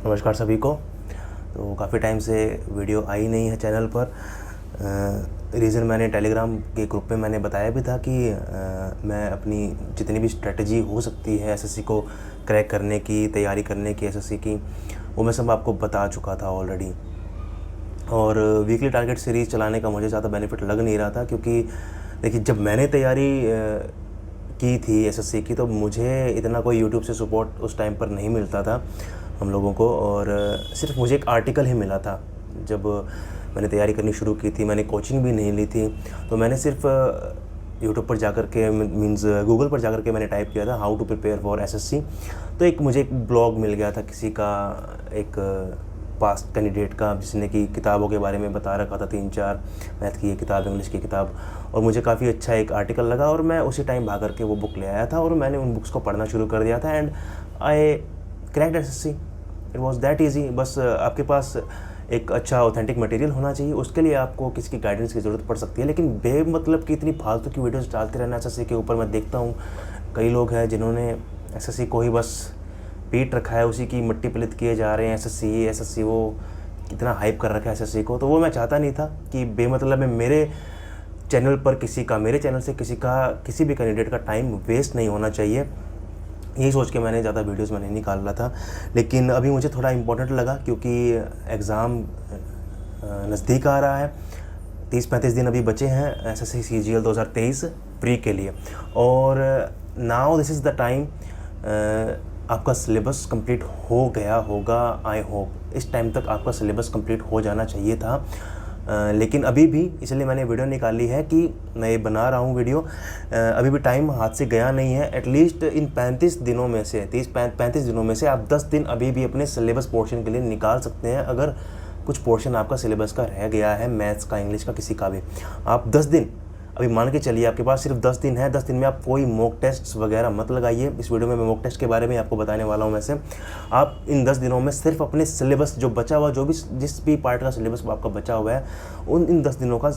नमस्कार सभी को। तो काफ़ी टाइम से वीडियो आई नहीं है चैनल पर। रीज़न मैंने टेलीग्राम के ग्रुप में मैंने बताया भी था कि मैं अपनी जितनी भी स्ट्रेटजी हो सकती है एसएससी को क्रैक करने की, तैयारी करने की एसएससी की, वो मैं सब आपको बता चुका था ऑलरेडी। और वीकली टारगेट सीरीज़ चलाने का मुझे ज़्यादा बेनिफिट लग नहीं रहा था, क्योंकि देखिए जब मैंने तैयारी की थी एसएससी की तो मुझे इतना कोई यूट्यूब से सपोर्ट उस टाइम पर नहीं मिलता था हम लोगों को, और सिर्फ मुझे एक आर्टिकल ही मिला था। जब मैंने तैयारी करनी शुरू की थी, मैंने कोचिंग भी नहीं ली थी, तो मैंने सिर्फ यूट्यूब पर जाकर के मीन्स गूगल पर जाकर के मैंने टाइप किया था how to prepare for SSC. तो मुझे एक ब्लॉग मिल गया था किसी का, एक पास्ट कैंडिडेट का, जिसने कि किताबों के बारे में बता रखा था 3-4, मैथ की ये किताब, इंग्लिश की किताब, और मुझे काफ़ी अच्छा एक आर्टिकल लगा और मैं उसी टाइम भाग करके वो बुक ले आया था और मैंने उन बुक्स को पढ़ना शुरू कर दिया था। And I cracked SSC. It was that easy. बस आपके पास एक अच्छा ऑथेंटिक मटेरियल होना चाहिए, उसके लिए आपको किसी की गाइडेंस की ज़रूरत पड़ सकती है, लेकिन बेमतलब की इतनी फालतू की वीडियोस डालते रहना एसएससी के ऊपर। मैं देखता हूँ कई लोग हैं जिन्होंने एसएससी को ही बस पीट रखा है, उसी की मिट्टी पलित किए जा रहे हैं। एसएससी वो कितना हाइप कर रखा है एसएससी को, तो वो मैं चाहता नहीं था कि बेमतलब में मेरे चैनल पर मेरे चैनल से किसी भी कैंडिडेट का टाइम वेस्ट नहीं होना चाहिए। यही सोच के मैंने ज़्यादा वीडियोस में नहीं निकाल रहा था। लेकिन अभी मुझे थोड़ा इम्पोर्टेंट लगा, क्योंकि एग्ज़ाम नज़दीक आ रहा है। 30-35 दिन अभी बचे हैं एसएससी सीजीएल 2023 प्री के लिए, और now this is the time. आपका सिलेबस कंप्लीट हो गया होगा, आई होप इस टाइम तक आपका सिलेबस कंप्लीट हो जाना चाहिए था। लेकिन अभी भी, इसलिए मैंने वीडियो निकाली है कि मैं ये बना रहा हूँ वीडियो। अभी भी टाइम हाथ से गया नहीं है। एटलीस्ट इन 35 दिनों में से 30-35 दिनों में से आप 10 दिन अभी भी अपने सिलेबस पोर्शन के लिए निकाल सकते हैं। अगर कुछ पोर्शन आपका सिलेबस का रह गया है, मैथ्स का, इंग्लिश का, किसी का भी, आप 10 दिन अभी मान के चलिए आपके पास सिर्फ 10 दिन है। 10 दिन में आप कोई मॉक टेस्ट वगैरह मत लगाइए। इस वीडियो में मैं मॉक टेस्ट के बारे में आपको बताने वाला हूँ। वैसे आप इन 10 दिनों में सिर्फ अपने सिलेबस जो बचा हुआ, जिस भी पार्ट का सिलेबस आपका बचा हुआ है, इन 10 दिनों का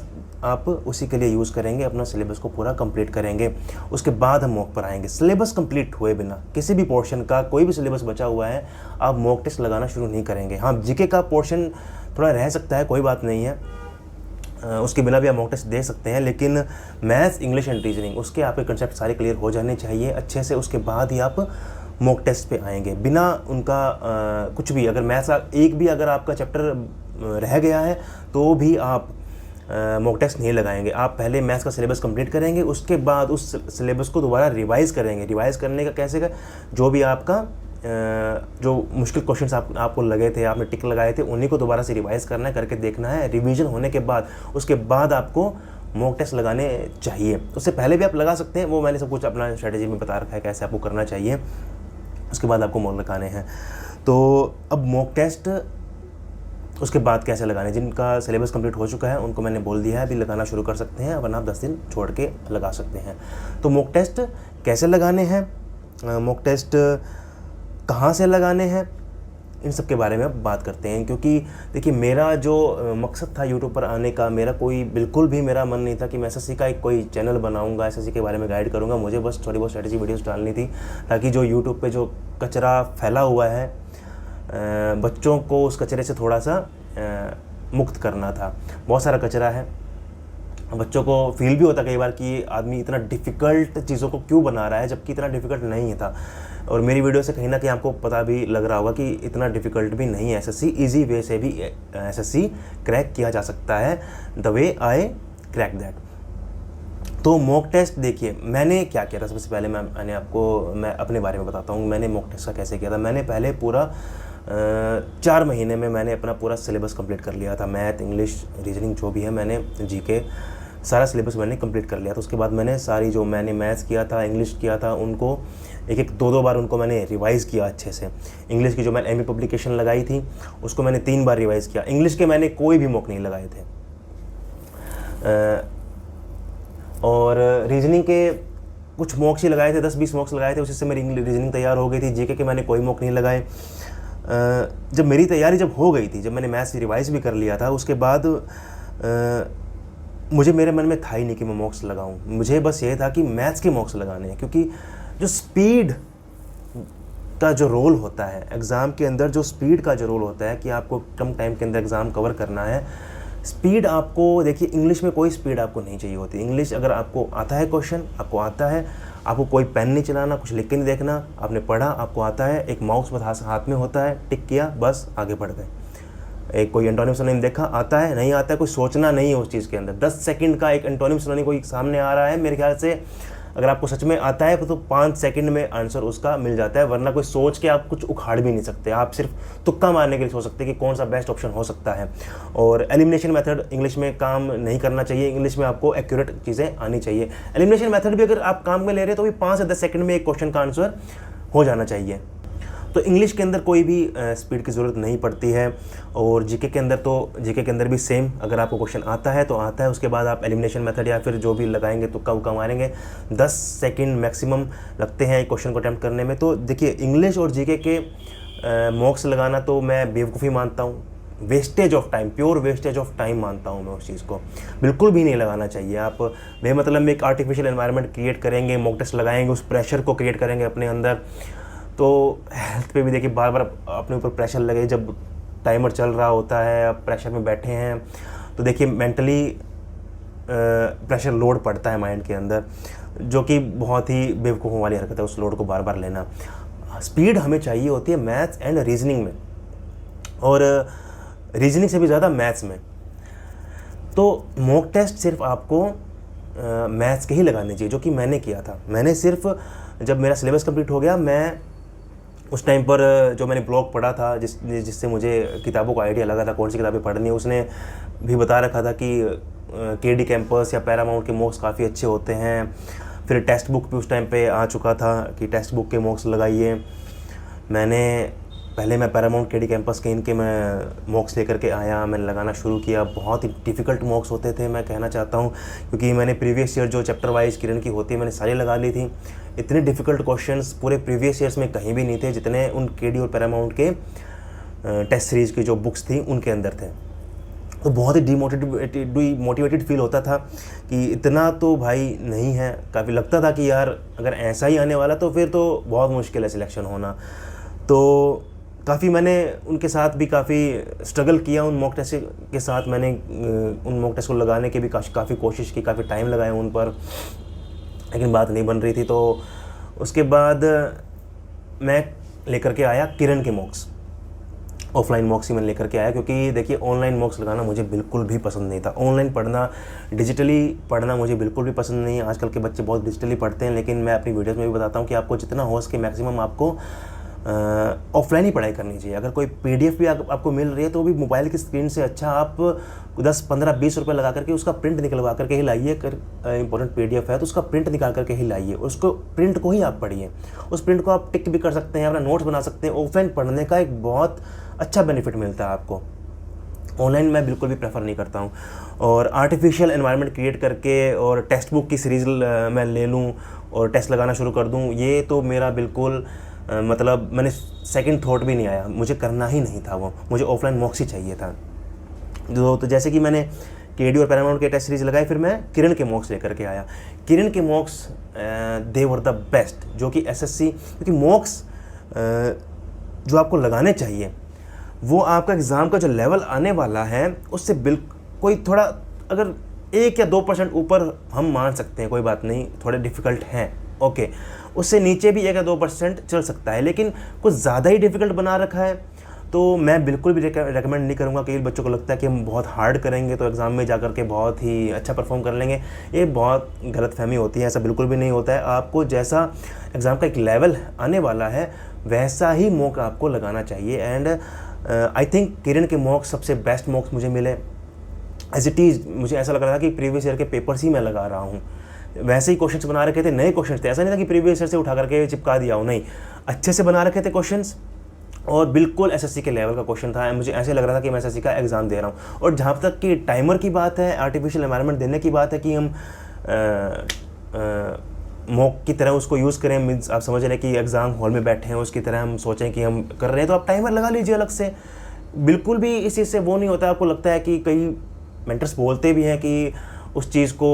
आप उसी के लिए यूज़ करेंगे, अपना सिलेबस को पूरा कंप्लीट करेंगे। उसके बाद हम मॉक पर आएंगे। सिलेबस कंप्लीट हुए बिना, किसी भी पोर्शन का कोई भी सिलेबस बचा हुआ है, आप मॉक टेस्ट लगाना शुरू नहीं करेंगे। हाँ, जीके का पोर्शन थोड़ा रह सकता है, कोई बात नहीं है, उसके बिना भी आप मॉक टेस्ट दे सकते हैं। लेकिन मैथ्स, इंग्लिश एंड रीजनिंग, उसके आपके कंसेप्ट सारे क्लियर हो जाने चाहिए अच्छे से। उसके बाद ही आप मॉक टेस्ट पे आएंगे। बिना उनका कुछ भी, अगर मैथ्स एक भी अगर आपका चैप्टर रह गया है तो भी आप मॉक टेस्ट नहीं लगाएंगे। आप पहले मैथ्स का सिलेबस कंप्लीट करेंगे, उसके बाद उस सिलेबस को दोबारा रिवाइज़ करेंगे। रिवाइज़ करने का कैसे का, जो भी आपका जो मुश्किल क्वेश्चंस आपको लगे थे, आपने टिक लगाए थे, उन्हीं को दोबारा से रिवाइज़ करना है, करके देखना है। रिवीजन होने के बाद उसके बाद आपको मॉक टेस्ट लगाने चाहिए। उससे पहले भी आप लगा सकते हैं, वो मैंने सब कुछ अपना स्ट्रेटजी में बता रखा है कैसे आपको करना चाहिए। उसके बाद आपको मॉक लगाने हैं। तो अब मॉक टेस्ट उसके बाद कैसे लगाने, जिनका सिलेबस कंप्लीट हो चुका है उनको मैंने बोल दिया है अभी लगाना शुरू कर सकते हैं, वरना आप 10 दिन छोड़ के लगा सकते हैं। तो मॉक टेस्ट कैसे लगाने हैं, मॉक टेस्ट कहाँ से लगाने हैं, इन सब के बारे में अब बात करते हैं। क्योंकि देखिए, मेरा जो मकसद था यूट्यूब पर आने का, बिल्कुल भी मेरा मन नहीं था कि मैं एसएससी का एक कोई चैनल बनाऊंगा, एसएससी के बारे में गाइड करूंगा। मुझे बस थोड़ी बहुत स्ट्रेटजी वीडियोस डालनी थी, ताकि जो यूट्यूब पे जो कचरा फैला हुआ है, बच्चों को उस कचरे से थोड़ा सा मुक्त करना था। बहुत सारा कचरा है, बच्चों को फील भी होता कई बार कि आदमी इतना डिफ़िकल्ट चीज़ों को क्यों बना रहा है, जबकि इतना डिफ़िकल्ट नहीं था। और मेरी वीडियो से कहीं ना कहीं आपको पता भी लग रहा होगा कि इतना डिफ़िकल्ट भी नहीं है एसएससी। ईजी वे से भी एसएससी क्रैक किया जा सकता है, the way I crack that. तो मॉक टेस्ट देखिए, मैंने क्या किया था। सबसे पहले मैं अपने बारे में बताता हूँ मैंने मॉक टेस्ट का कैसे किया था। मैंने पहले पूरा 4 महीने में मैंने अपना पूरा सिलेबस कंप्लीट कर लिया था। मैथ, इंग्लिश, रीजनिंग जो भी है, मैंने जीके सारा सिलेबस मैंने कंप्लीट कर लिया था। उसके बाद मैंने सारी जो मैंने मैथ्स किया था, इंग्लिश किया था, उनको एक 2 बार उनको मैंने रिवाइज़ किया अच्छे से। इंग्लिश की जो मैंने एमए पब्लिकेशन लगाई थी उसको मैंने 3 बार रिवाइज़ किया। इंग्लिश के मैंने कोई भी मॉक नहीं लगाए थे। और रीजनिंग के कुछ मॉक्स ही लगाए थे, 10-20 मॉक्स लगाए थे, उसी से मेरी रीजनिंग तैयार हो गई थी। जीके के मैंने कोई मॉक नहीं लगाए। जब मेरी तैयारी हो गई थी, जब मैंने मैथ्स रिवाइज़ भी कर लिया था, उसके बाद मुझे मेरे मन में था ही नहीं कि मैं मॉक्स लगाऊं। मुझे बस ये था कि मैथ्स के मॉक्स लगाने हैं, क्योंकि जो स्पीड का जो रोल होता है एग्ज़ाम के अंदर, जो स्पीड का जो रोल होता है कि आपको कम टाइम के अंदर एग्ज़ाम कवर करना है, स्पीड आपको देखिए, इंग्लिश में कोई स्पीड आपको नहीं चाहिए होती। इंग्लिश अगर आपको आता है, क्वेश्चन आपको आता है, आपको कोई पेन नहीं चलाना, कुछ लिख के नहीं देखना, आपने पढ़ा, आपको आता है, एक माउस बस हाथ में होता है, टिक किया, बस आगे बढ़ गए। एक कोई एंटोनिम सिनोनिम देखा, आता है नहीं आता है, कोई सोचना नहीं है उस चीज़ के अंदर। 10 सेकंड का एक एंटोनिम सिनोनिम कोई सामने आ रहा है, मेरे ख्याल से अगर आपको सच में आता है तो 5 सेकंड में आंसर उसका मिल जाता है, वरना कोई सोच के आप कुछ उखाड़ भी नहीं सकते। आप सिर्फ तुक्का मारने के लिए सोच सकते हैं कि कौन सा बेस्ट ऑप्शन हो सकता है। और एलिमिनेशन मेथड इंग्लिश में काम नहीं करना चाहिए, इंग्लिश में आपको एक्यूरेट चीज़ें आनी चाहिए। एलिमिनेशन मेथड भी अगर आप काम में ले रहे हैं तो भी 5 से 10 सेकंड में एक क्वेश्चन का आंसर हो जाना चाहिए। तो इंग्लिश के अंदर कोई भी स्पीड की ज़रूरत नहीं पड़ती है। और जीके के अंदर तो जीके के अंदर भी सेम, अगर आपको क्वेश्चन आता है तो आता है, उसके बाद आप एलिमिनेशन मेथड या फिर जो भी लगाएंगे, तुक्का उक्का मारेंगे। 10 सेकंड मैक्सिमम लगते हैं एक क्वेश्चन को अटैम्प्ट करने में। तो देखिए, इंग्लिश और जीके के मॉक्स लगाना तो मैं बेवकूफ़ी मानता हूँ, wastage of time, pure wastage of time मानता हूँ मैं उस चीज़ को। बिल्कुल भी नहीं लगाना चाहिए। आप बेमतलब में एक आर्टिफिशियल एनवायरनमेंट क्रिएट करेंगे, मॉक टेस्ट लगाएंगे, उस प्रेशर को क्रिएट करेंगे अपने अंदर, तो हेल्थ पे भी देखिए बार बार अपने ऊपर प्रेशर लगे। जब टाइमर चल रहा होता है, आप प्रेशर में बैठे हैं, तो देखिए मेंटली प्रेशर लोड पड़ता है माइंड के अंदर, जो कि बहुत ही बेवकूफ़ों वाली हरकत है उस लोड को बार बार लेना। स्पीड हमें चाहिए होती है मैथ्स एंड रीजनिंग में, और रीजनिंग से भी ज़्यादा मैथ्स में। तो मॉक टेस्ट सिर्फ आपको मैथ्स के ही लगाने चाहिए, जो कि मैंने किया था। मैंने सिर्फ जब मेरा सिलेबस कंप्लीट हो गया, मैं उस टाइम पर जो मैंने ब्लॉग पढ़ा था, जिससे मुझे किताबों का आइडिया लगा था कौन सी किताबें पढ़नी है, उसने भी बता रखा था कि केडी कैंपस या पैरामाउंट के मॉक्स काफ़ी अच्छे होते हैं। फिर टेक्स्ट बुक भी उस टाइम पे आ चुका था कि टेक्स्ट बुक के मॉक्स लगाइए। पहले मैं पैरामाउंट केडी कैंपस के इनके मैं मॉक्स लेकर के आया, मैंने लगाना शुरू किया। बहुत ही डिफ़िकल्ट मॉक्स होते थे, मैं कहना चाहता हूँ, क्योंकि मैंने प्रीवियस ईयर जो चैप्टर वाइज किरण की होती है मैंने सारी लगा ली थी। इतने डिफ़िकल्ट क्वेश्चंस पूरे प्रीवियस ईयर्स में कहीं भी नहीं थे जितने उन केडी और पैरामाउंट के टेस्ट सीरीज़ की जो बुक्स थी उनके अंदर थे। तो बहुत ही डिमोटिवेटेड फील होता था कि इतना तो भाई नहीं है। काफ़ी लगता था कि यार अगर ऐसा ही आने वाला तो फिर तो बहुत मुश्किल है सिलेक्शन होना। तो काफ़ी मैंने उनके साथ भी काफ़ी स्ट्रगल किया, उन मॉक टेस्ट के साथ मैंने उन मॉक टेस्ट को लगाने की भी काफ़ी कोशिश की, काफ़ी टाइम लगाया उन पर, लेकिन बात नहीं बन रही थी। तो उसके बाद मैं लेकर के आया किरण के मॉक्स, ऑफलाइन मॉक्स ही मैंने लेकर के आया, क्योंकि देखिए ऑनलाइन मॉक्स लगाना मुझे बिल्कुल भी पसंद नहीं था। ऑनलाइन पढ़ना, डिजिटली पढ़ना मुझे बिल्कुल भी पसंद नहीं है। आजकल के बच्चे बहुत डिजिटली पढ़ते हैं, लेकिन मैं अपनी वीडियोज़ में भी बताता हूँ कि आपको जितना हो सके मैक्सिमम आपको ऑफलाइन ही पढ़ाई करनी चाहिए। अगर कोई पीडीएफ भी आपको मिल रही है तो भी मोबाइल की स्क्रीन से अच्छा आप 10, 15, 20 रुपये लगा करके उसका प्रिंट निकलवा करके ही लाइए। इंपॉर्टेंट पीडीएफ है तो उसका प्रिंट निकाल करके ही लाइए, उसको प्रिंट को ही आप पढ़िए। उस प्रिंट को आप टिक भी कर सकते हैं, अपना नोट्स बना सकते हैं। ऑफलाइन पढ़ने का एक बहुत अच्छा बेनिफिट मिलता है आपको। ऑनलाइन मैं बिल्कुल भी प्रेफर नहीं करता हूँ। और आर्टिफिशियल एनवायरनमेंट क्रिएट करके और टेक्स्ट बुक की सीरीज़ मैं ले लूँ और टेस्ट लगाना शुरू कर दूँ, ये तो मेरा बिल्कुल मतलब मैंने सेकंड थॉट भी नहीं आया, मुझे करना ही नहीं था वो। मुझे ऑफलाइन मॉक्स ही चाहिए था। तो जैसे कि मैंने केडी और पैरामाउंट के टेस्ट सीरीज लगाए, फिर मैं किरण के मॉक्स लेकर के आया। किरण के मॉक्स दे वर द बेस्ट, जो कि एसएससी, क्योंकि मॉक्स जो आपको लगाने चाहिए वो आपका एग्ज़ाम का जो लेवल आने वाला है उससे कोई थोड़ा, अगर 1 या 2% ऊपर हम मान सकते हैं, कोई बात नहीं, थोड़े डिफ़िकल्ट हैं, ओके। उससे नीचे भी 1 या 2% चल सकता है, लेकिन कुछ ज़्यादा ही डिफ़िकल्ट बना रखा है तो मैं बिल्कुल भी रेकमेंड नहीं करूँगा। कई बच्चों को लगता है कि हम बहुत हार्ड करेंगे तो एग्ज़ाम में जा कर के बहुत ही अच्छा परफॉर्म कर लेंगे। ये बहुत गलतफहमी होती है, ऐसा बिल्कुल भी नहीं होता है। आपको जैसा एग्ज़ाम का एक लेवल आने वाला है वैसा ही मॉक आपको लगाना चाहिए। एंड आई थिंक किरण के मॉक्स सबसे बेस्ट मॉक्स मुझे मिले। एज इट इज़ मुझे ऐसा लग रहा था कि प्रीवियस ईयर के पेपर्स ही मैं लगा रहा हूँ। वैसे ही क्वेश्चंस बना रखे थे, नए क्वेश्चंस थे, ऐसा नहीं था कि प्रीवियस ईयर से उठा करके चिपका दिया हो, नहीं, अच्छे से बना रखे थे क्वेश्चंस और बिल्कुल एसएससी के लेवल का क्वेश्चन था। मुझे ऐसे लग रहा था कि मैं एसएससी का एग्ज़ाम दे रहा हूँ। और जहाँ तक कि टाइमर की बात है, आर्टिफिशियल एनवायरनमेंट देने की बात है कि हम मॉक की तरह उसको यूज़ करें, मीन्स आप समझ रहे हैं कि एग्ज़ाम हॉल में बैठे हैं उसकी तरह हम सोचें कि हम कर रहे हैं, तो आप टाइमर लगा लीजिए अलग से। बिल्कुल भी इस चीज़ से वो नहीं होता। आपको लगता है कि कई मेंटर्स बोलते भी हैं कि उस चीज़ को,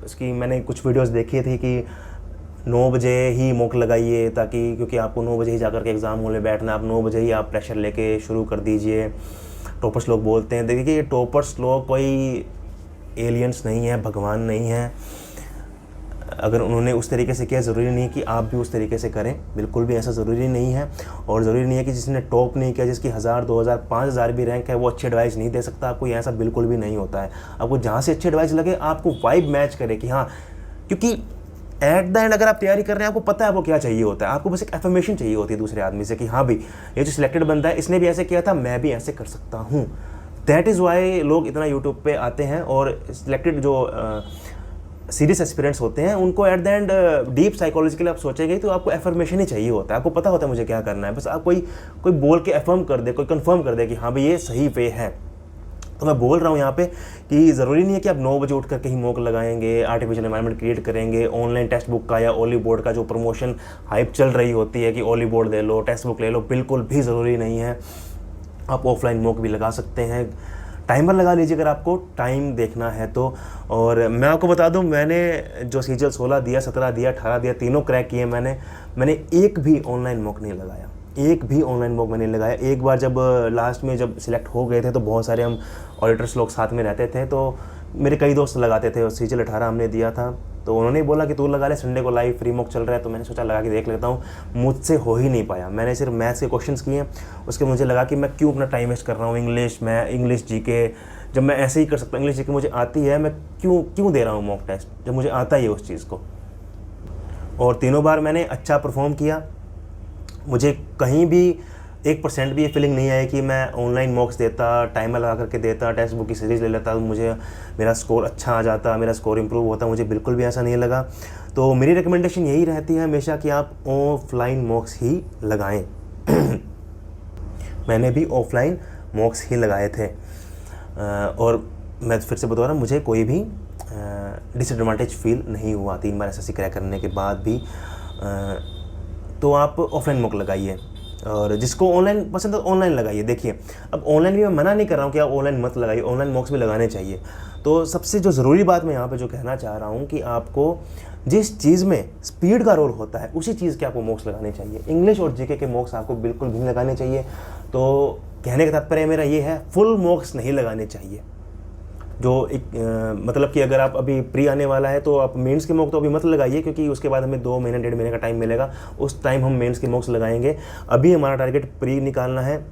इसकी मैंने कुछ वीडियोस देखी थी कि 9 बजे ही मॉक लगाइए, ताकि क्योंकि आपको 9 बजे ही जाकर के एग्ज़ाम हॉल में बैठना है, आप 9 बजे ही आप प्रेशर लेके शुरू कर दीजिए। टॉपर्स लोग बोलते हैं, देखिए टॉपर्स लोग कोई एलियंस नहीं है, भगवान नहीं है। अगर उन्होंने उस तरीके से किया, ज़रूरी नहीं कि आप भी उस तरीके से करें, बिल्कुल भी ऐसा ज़रूरी नहीं है। और ज़रूरी नहीं है कि जिसने टॉप नहीं किया, जिसकी 1000, 2000, 5000 भी रैंक है, वो अच्छी एडवाइस नहीं दे सकता आपको, ऐसा बिल्कुल भी नहीं होता है। आपको जहाँ से अच्छी एडवाइस लगे, आपको वाइब मैच करे कि हाँ, क्योंकि एट द एंड अगर आप तैयारी कर रहे हैं, आपको पता है आपको क्या चाहिए होता है, आपको बस एक एफर्मेशन चाहिए होती है दूसरे आदमी से कि हाँ भाई, ये जो सिलेक्टेड बंदा है, इसने भी ऐसे किया था, मैं भी ऐसे कर सकता हूँ। दैट इज़ वाई लोग इतना यूट्यूब पे आते हैं, और सिलेक्टेड जो सीरियस एस्पिरेंट्स होते हैं, उनको at the end deep psychologically आप सोचेंगे तो आपको एफर्मेशन ही चाहिए होता है। आपको पता होता है मुझे क्या करना है, बस आप कोई बोल के एफर्म कर दे, कोई कंफर्म कर दे कि हाँ भाई ये सही वे है। तो मैं बोल रहा हूँ यहाँ पे कि ज़रूरी नहीं है कि आप 9 बजे उठ कर कहीं मॉक लगाएंगे, आर्टिफिशियल एनवायरनमेंट क्रिएट करेंगे, ऑनलाइन टेक्स्ट बुक का या ओली बोर्ड का जो प्रमोशन हाइप चल रही होती है कि ओली बोर्ड ले लो, टेक्स्ट बुक ले लो, बिल्कुल भी ज़रूरी नहीं है। आप ऑफलाइन मॉक भी लगा सकते हैं, टाइमर लगा लीजिए अगर आपको टाइम देखना है तो। और मैं आपको बता दूं, मैंने जो सीजीएल 16 दिया, 17 दिया, 18 दिया, तीनों क्रैक किए मैंने एक भी ऑनलाइन मॉक नहीं लगाया, एक भी ऑनलाइन मॉक मैंने नहीं लगाया। एक बार जब लास्ट में जब सिलेक्ट हो गए थे तो बहुत सारे हम ऑडिटर्स लोग साथ में रहते थे, तो मेरे कई दोस्त लगाते थे, और सीजीएल 18 हमने दिया था, तो उन्होंने बोला कि तू लगा ले, संडे को लाइव फ्री मॉक चल रहा है, तो मैंने सोचा लगा के देख लेता हूँ। मुझसे हो ही नहीं पाया, मैंने सिर्फ मैथ्स के क्वेश्चंस किए, उसके मुझे लगा कि मैं क्यों अपना टाइम वेस्ट कर रहा हूँ। इंग्लिश जीके जब मैं ऐसे ही कर सकता हूँ, इंग्लिश जीके मुझे आती है, मैं क्यों दे रहा हूँ मॉक टेस्ट जब मुझे आता ही है उस चीज़ को। और तीनों बार मैंने अच्छा परफॉर्म किया, मुझे कहीं भी 1% भी ये फीलिंग नहीं आई कि मैं ऑनलाइन मॉक्स देता, टाइमर लगा करके देता, टेक्स्ट बुक की सीरीज़ ले लेता, मुझे मेरा स्कोर अच्छा आ जाता, मेरा स्कोर इंप्रूव होता, मुझे बिल्कुल भी ऐसा नहीं लगा। तो मेरी रिकमेंडेशन यही रहती है हमेशा कि आप ऑफलाइन मॉक्स ही लगाएं। मैंने भी ऑफलाइन मॉक्स ही लगाए थे, और मैं फिर से बता रहा हूँ, मुझे कोई भी डिसएडवांटेज फील नहीं हुआ 3 बार एसएससी क्रैक करने के बाद भी। तो आप ऑफलाइन मॉक लगाइए, और जिसको ऑनलाइन पसंद है ऑनलाइन लगाइए। देखिए, अब ऑनलाइन भी मैं मना नहीं कर रहा हूँ कि आप ऑनलाइन मत लगाइए, ऑनलाइन मॉक्स भी लगाने चाहिए। तो सबसे जो ज़रूरी बात मैं यहाँ पे जो कहना चाह रहा हूँ कि आपको जिस चीज़ में स्पीड का रोल होता है, उसी चीज़ के आपको मॉक्स लगाने चाहिए। इंग्लिश और जीके के मॉक्स आपको बिल्कुल भी लगाने चाहिए। तो कहने का तात्पर्य मेरा ये है, फुल मॉक्स नहीं लगाने चाहिए। जो एक मतलब कि अगर आप अभी प्री आने वाला है तो आप मेंस के मॉक तो अभी मत लगाइए, क्योंकि उसके बाद हमें 2 महीने 1.5 महीने का टाइम मिलेगा, उस टाइम हम मेंस के मॉक्स लगाएंगे। अभी हमारा टारगेट प्री निकालना है,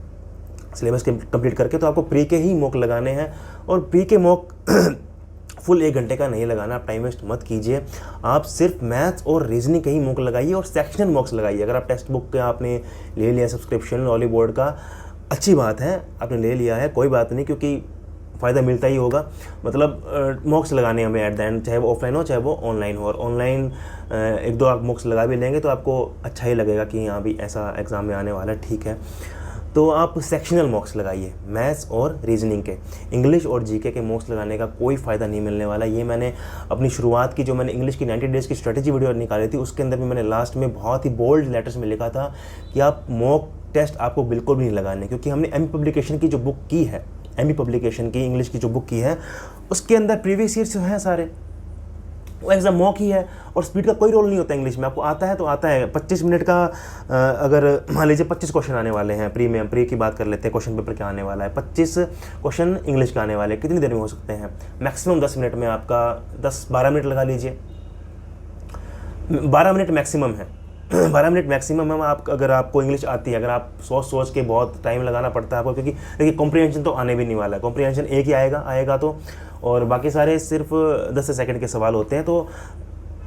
सिलेबस कंप्लीट करके, तो आपको प्री के ही मॉक लगाने हैं। और प्री के मॉक फुल 1 घंटे का नहीं लगाना, आप टाइम वेस्ट मत कीजिए। आप सिर्फ मैथ्स और रीजनिंग के ही मॉक लगाइए, और सेक्शनल मॉक्स लगाइए। अगर आप टेक्स्ट बुक का आपने ले लिया सब्सक्रिप्शन ओली बोर्ड का, अच्छी बात है, आपने ले लिया है, कोई बात नहीं, क्योंकि फ़ायदा मिलता ही होगा। मतलब मॉक्स लगाने हमें एट द एंड, चाहे वो ऑफलाइन हो चाहे वो ऑनलाइन हो। और ऑनलाइन 1-2 आप मॉक्स लगा भी लेंगे तो आपको अच्छा ही लगेगा कि हाँ भी ऐसा एग्ज़ाम में आने वाला है, ठीक है। तो आप सेक्शनल मॉक्स लगाइए, मैथ्स और रीजनिंग के। इंग्लिश और जीके के मॉक्स लगाने का कोई फ़ायदा नहीं मिलने वाला। ये मैंने अपनी शुरुआत की, जो मैंने इंग्लिश की 90 डेज़ की स्ट्रेटेजी वीडियो निकाली थी, उसके अंदर भी मैंने लास्ट में बहुत ही बोल्ड लेटर्स में लिखा था कि आप मॉक टेस्ट आपको बिल्कुल भी नहीं लगाने, क्योंकि हमने एमई पब्लिकेशन की जो बुक की है, एमई पब्लिकेशन की इंग्लिश की जो बुक की है, उसके अंदर प्रीवियस ईयर जो हैं सारे, वो एग्ज़ाम मॉक ही है। और स्पीड का कोई रोल नहीं होता इंग्लिश में, आपको आता है तो आता है। 25 मिनट का अगर मान लीजिए 25 क्वेश्चन आने वाले हैं, प्री की बात कर लेते हैं, क्वेश्चन पेपर क्या आने वाला है, 25 क्वेश्चन इंग्लिश का आने वाले, कितनी देर में हो सकते हैं? मैक्सिमम 10 मिनट में, आपका 10-12 मिनट लगा लीजिए, 12 मिनट मैक्सिमम है। 12 मिनट मैक्सिमम है। आप अगर आपको इंग्लिश आती है, अगर आप सोच के बहुत टाइम लगाना पड़ता है आपको, क्योंकि देखिए कॉम्प्रिहेंशन तो आने भी नहीं वाला है, कॉम्प्रिहेंशन एक ही आएगा तो, और बाकी सारे सिर्फ 10 सेकंड के सवाल होते हैं। तो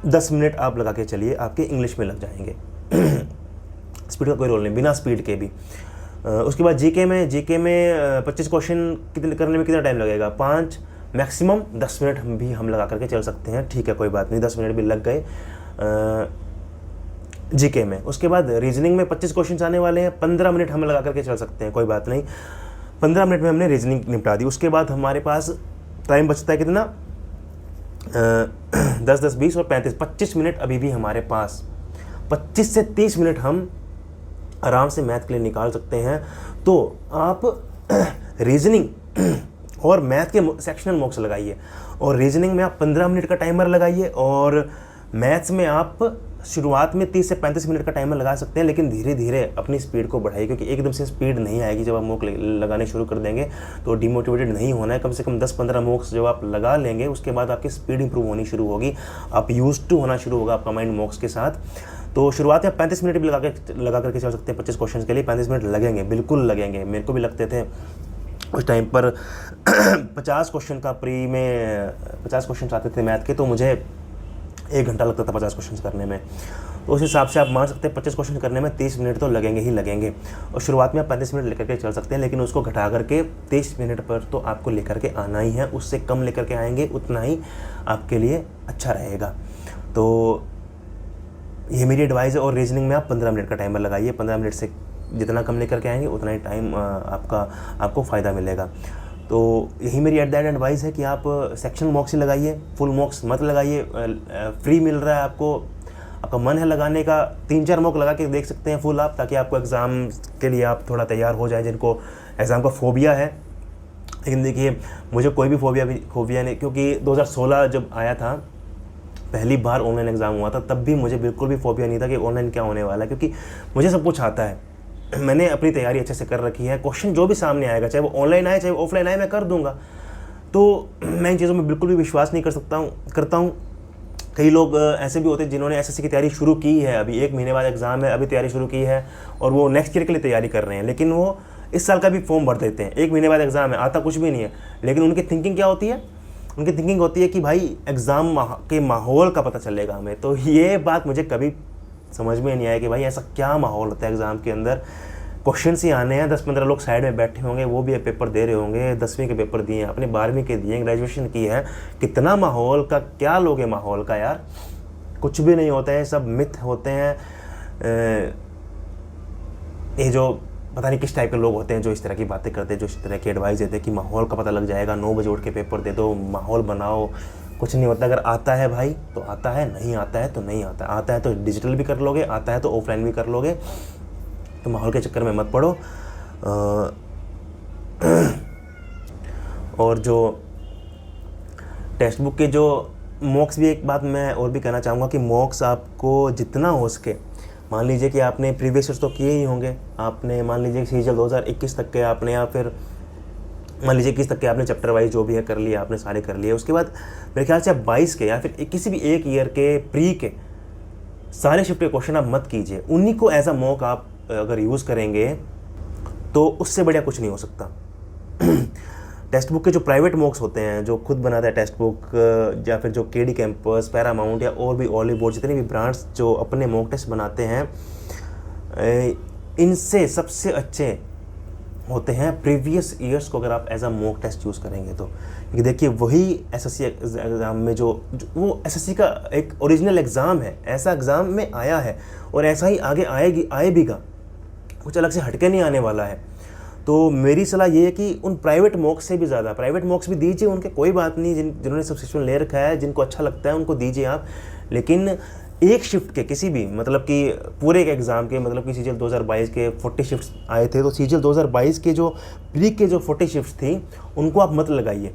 10 मिनट आप लगा के चलिए, आपके इंग्लिश में लग जाएंगे। स्पीड का कोई रोल नहीं, बिना स्पीड के भी। उसके बाद जीके में 25 क्वेश्चन करने में कितना टाइम लगेगा? 5 मैक्सिमम 10 मिनट भी हम लगा करके चल सकते हैं, ठीक है, कोई बात नहीं, 10 मिनट भी लग गए जीके में। उसके बाद रीजनिंग में 25 क्वेश्चन आने वाले हैं, 15 मिनट हम लगा करके चल सकते हैं, कोई बात नहीं, 15 मिनट में हमने रीजनिंग निपटा दी। उसके बाद हमारे पास टाइम बचता है कितना? 10, 20 और 35, 25 मिनट अभी भी हमारे पास। 25 से 30 मिनट हम आराम से मैथ के लिए निकाल सकते हैं। तो आप रीजनिंग और मैथ के सेक्शनल मॉक्स लगाइए, और रीजनिंग में आप 15 मिनट का टाइमर लगाइए, और मैथ्स में आप शुरुआत में 30 से 35 मिनट का टाइमर लगा सकते हैं, लेकिन धीरे धीरे अपनी स्पीड को बढ़ाइए, क्योंकि एकदम से स्पीड नहीं आएगी। जब आप मॉक लगाने शुरू कर देंगे तो डिमोटिवेटेड नहीं होना है। कम से कम 10-15 मॉक्स जब आप लगा लेंगे उसके बाद आपकी स्पीड इंप्रूव होनी शुरू होगी, आप यूज्ड टू होना शुरू होगा आपका माइंड मॉक्स के साथ। तो शुरुआत में 35 मिनट भी लगा करके चल सकते हैं 25 क्वेश्चन के लिए। 35 मिनट लगेंगे, बिल्कुल लगेंगे, मेरे को भी लगते थे उस टाइम पर। 50 क्वेश्चन का प्री में 50 क्वेश्चन आते थे मैथ के, तो मुझे 1 घंटा लगता था 50 क्वेश्चन करने में। तो उस हिसाब से आप मान सकते हैं 25 क्वेश्चन करने में 30 मिनट तो लगेंगे ही लगेंगे। और शुरुआत में आप 35 मिनट लेकर के चल सकते हैं, लेकिन उसको घटा करके 30 मिनट पर तो आपको लेकर के आना ही है। उससे कम लेकर के आएंगे उतना ही आपके लिए अच्छा रहेगा। तो ये मेरी एडवाइस है। और रीजनिंग में आप 15 मिनट का टाइमर लगाइए। 15 मिनट से जितना कम लेकर के आएंगे उतना ही टाइम आपको फ़ायदा मिलेगा। तो यही मेरी एट द एंड एडवाइस है कि आप सेक्शन मॉक्स ही लगाइए, फुल मॉक्स मत लगाइए। फ्री मिल रहा है आपको, आपका मन है लगाने का, 3-4 मॉक लगा के देख सकते हैं फुल आप, ताकि आपको एग्ज़ाम के लिए आप थोड़ा तैयार हो जाए, जिनको एग्ज़ाम का फोबिया है। लेकिन देखिए, मुझे कोई भी फोबिया नहीं, क्योंकि 2016 जब आया था, पहली बार ऑनलाइन एग्ज़ाम हुआ था, तब भी मुझे बिल्कुल भी फोबिया नहीं था कि ऑनलाइन क्या होने वाला है, क्योंकि मुझे सब कुछ आता है। मैंने अपनी तैयारी अच्छे से कर रखी है। क्वेश्चन जो भी सामने आएगा, चाहे वो ऑनलाइन आए चाहे वो ऑफलाइन आए, मैं कर दूंगा। तो मैं इन चीज़ों में बिल्कुल भी विश्वास नहीं करता हूँ। कई लोग ऐसे भी होते हैं जिन्होंने एसएससी की तैयारी शुरू की है, अभी 1 महीने बाद एग्ज़ाम है, अभी तैयारी शुरू की है और वो नेक्स्ट ईयर के लिए तैयारी कर रहे हैं, लेकिन वो इस साल का भी फॉर्म भर देते हैं। 1 महीने बाद एग्ज़ाम है, आता कुछ भी नहीं है, लेकिन उनकी थिंकिंग क्या होती है? उनकी थिंकिंग होती है कि भाई एग्ज़ाम के माहौल का पता चलेगा हमें। तो ये बात मुझे कभी समझ में नहीं आया कि भाई ऐसा क्या माहौल होता है एग्ज़ाम के अंदर। क्वेश्चन ही आने हैं, 10-15 लोग साइड में बैठे होंगे, वो भी पेपर दे रहे होंगे, 10वीं के पेपर दिए हैं, अपने 12वीं के दिए, ग्रेजुएशन की है। कितना माहौल का क्या लोगे माहौल का यार? कुछ भी नहीं होता है, सब मिथ होते हैं। ये जो पता नहीं किस टाइप के लोग होते हैं जो इस तरह की बातें करते हैं, जो इस तरह की एडवाइस देते हैं कि माहौल का पता लग जाएगा, 9 बजे उठ के पेपर दे दो, माहौल बनाओ। कुछ नहीं होता। अगर आता है भाई तो आता है, नहीं आता है तो नहीं आता। आता है तो डिजिटल भी कर लोगे, आता है तो ऑफलाइन भी कर लोगे। तो माहौल के चक्कर में मत पड़ो। और जो टेक्स्ट बुक के जो मॉक्स, भी एक बात मैं और भी कहना चाहूँगा कि मॉक्स आपको जितना हो सके, मान लीजिए कि आपने प्रीवियस ईयर्स तो किए ही होंगे, आपने मान लीजिए सीजल 2021 तक के आपने, या फिर मान लीजिए 21 तक के आपने चैप्टर वाइज जो भी है कर लिया, आपने सारे कर लिए। उसके बाद मेरे ख्याल से आप 22 के या फिर किसी भी एक ईयर के प्री के सारे शिफ्ट के क्वेश्चन आप मत कीजिए। उन्हीं को एज अ मॉक आप अगर यूज़ करेंगे तो उससे बढ़िया कुछ नहीं हो सकता। टेक्स्ट बुक के जो प्राइवेट मॉक्स होते हैं, जो खुद बनाता है टेक्स्ट बुक, या फिर जो केडी कैंपस, पैरामाउंट या और भी ऑलिव बोर्ड, जितने भी ब्रांड्स जो अपने मॉक टेस्ट बनाते हैं, इनसे सबसे अच्छे होते हैं प्रीवियस ईयर्स को अगर आप as a mock test use करेंगे तो। क्योंकि देखिए, वही एसएससी एग्ज़ाम में जो वो एसएससी का एक ओरिजिनल एग्ज़ाम है, ऐसा एग्ज़ाम में आया है और ऐसा ही आगे आएगा, कुछ अलग से हटके नहीं आने वाला है। तो मेरी सलाह ये है कि उन प्राइवेट मॉक्स से भी ज़्यादा प्राइवेट मॉक्स भी दीजिए उनके, कोई बात नहीं। जिन्होंने सब्सक्रिप्शन ले रखा है, जिनको अच्छा लगता है उनको दीजिए आप। लेकिन एक शिफ्ट के किसी भी, मतलब कि पूरे एक एग्ज़ाम के, मतलब कि सीजल 2022 के 40 शिफ्ट्स आए थे, तो सीजल 2022 के जो प्री के जो 40 शिफ्ट्स थी उनको आप मत लगाइए।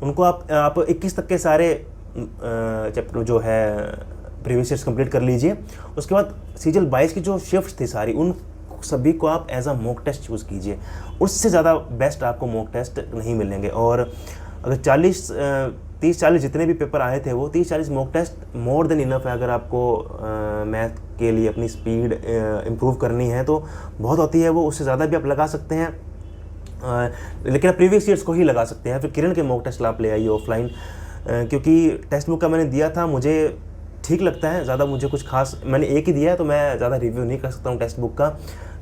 उनको आप 21 तक के सारे चैप्टर जो है प्रीवियस ईयर्स कंप्लीट कर लीजिए। उसके बाद सीजल 22 की जो शिफ्ट्स थी सारी, उन सभी को आप as a mock test use कीजिए। उससे ज़्यादा बेस्ट आपको मॉक टेस्ट नहीं मिलेंगे। और अगर 30-40 जितने भी पेपर आए थे, वो 30-40 mock test more than enough है। अगर आपको मैथ के लिए अपनी स्पीड इम्प्रूव करनी है तो बहुत होती है वो, उससे ज़्यादा भी आप लगा सकते हैं। लेकिन आप प्रीवियस ईयर्स को ही लगा सकते हैं। फिर किरण के मॉक टेस्ट आप ले आइए ऑफलाइन, क्योंकि टेक्स्ट बुक का मैंने दिया था, मुझे ठीक लगता है। ज़्यादा मुझे कुछ खास, मैंने एक ही दिया है तो मैं ज़्यादा रिव्यू नहीं कर सकता हूँ टेक्स्ट बुक का।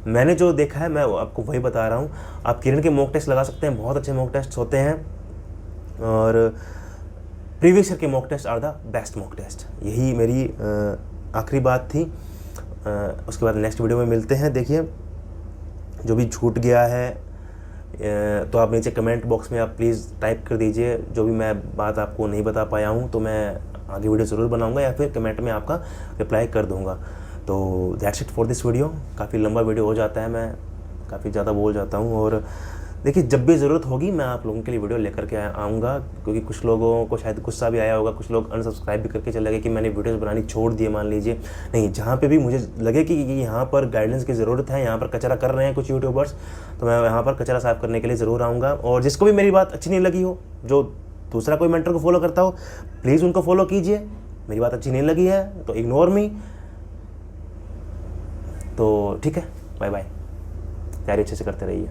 मैंने जो देखा है मैं आपको वही बता रहा हूँ। आप किरण के मॉक टेस्ट लगा सकते हैं, बहुत अच्छे मॉक टेस्ट होते हैं। और प्रीवियस ईयर के mock test are the best mock test. यही मेरी आखिरी बात थी। उसके बाद नेक्स्ट वीडियो में मिलते हैं। देखिए, जो भी छूट गया है तो आप नीचे कमेंट बॉक्स में आप प्लीज़ टाइप कर दीजिए। जो भी मैं बात आपको नहीं बता पाया हूँ तो मैं आगे वीडियो ज़रूर बनाऊँगा या फिर कमेंट में आपका रिप्लाई कर दूँगा। तो that's it for this video. काफ़ी लंबा वीडियो हो जाता है, मैं काफ़ी ज़्यादा बोल जाता हूँ। और देखिए जब भी ज़रूरत होगी मैं आप लोगों के लिए वीडियो लेकर के आऊँगा, क्योंकि कुछ लोगों को शायद गुस्सा भी आया होगा, कुछ लोग अनसब्सक्राइब भी करके चले गए कि मैंने वीडियोस बनानी छोड़ दी मान लीजिए। नहीं, जहाँ पे भी मुझे लगे कि यहाँ पर गाइडेंस की ज़रूरत है, यहाँ पर कचरा कर रहे हैं कुछ यूट्यूबर्स, तो मैं यहाँ पर कचरा साफ़ करने के लिए ज़रूर आऊँगा। और जिसको भी मेरी बात अच्छी नहीं लगी हो, जो दूसरा कोई मेंटर को फॉलो करता हो, प्लीज़ उनको फॉलो कीजिए। मेरी बात अच्छी नहीं लगी है तो इग्नोर मी। तो ठीक है, बाय बाय, तैयारी अच्छे से करते रहिए।